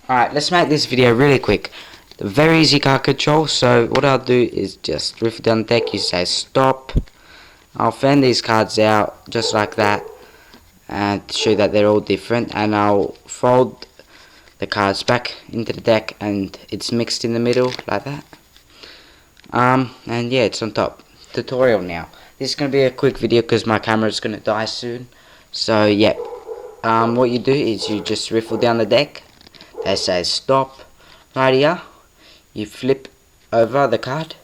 Alright, let's make this video really quick. The very easy card control. So what I'll do is just riff down the deck. You say stop. I'll fan these cards out just like that, and to show that they're all different. And I'll fold the cards back into the deck, and it's mixed in the middle like that. And yeah, it's on top. Tutorial now. This is gonna be a quick video because my camera is gonna die soon. So yeah, what you do is you just riffle down the deck. They say stop right here. You flip over the card.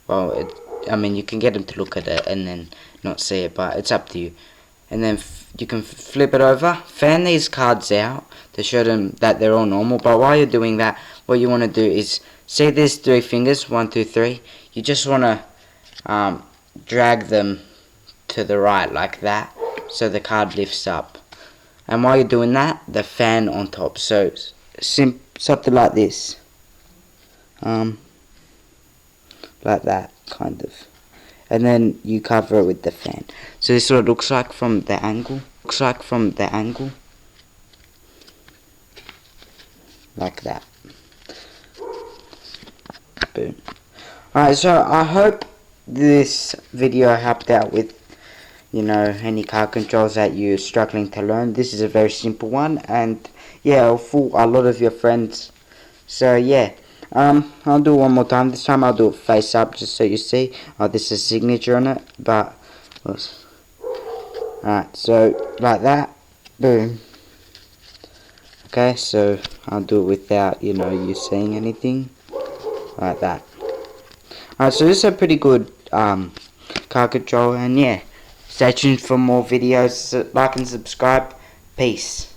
Well, I mean, you can get them to look at it and then not see it, but it's up to you. And then you can flip it over, fan these cards out to show them that they're all normal. But while you're doing that, what you want to do is, see these three fingers, 1, 2, 3. You just want to drag them to the right like that, so the card lifts up. And while you're doing that, the fan on top. So something like this, like that kind of. And then you cover it with the fan. So this is what it looks like from the angle. Like that. Boom. Alright, so I hope this video helped out with, you know, any card controls that you're struggling to learn. This is a very simple one, and yeah, it'll fool a lot of your friends. So yeah. I'll do it one more time. This time I'll do it face up, just so you see. Oh, this is a signature on it, but alright, so like that, boom. Okay, so I'll do it without, you know, you seeing anything, like that. Alright, so this is a pretty good card control, and yeah, stay tuned for more videos. Like and subscribe. Peace.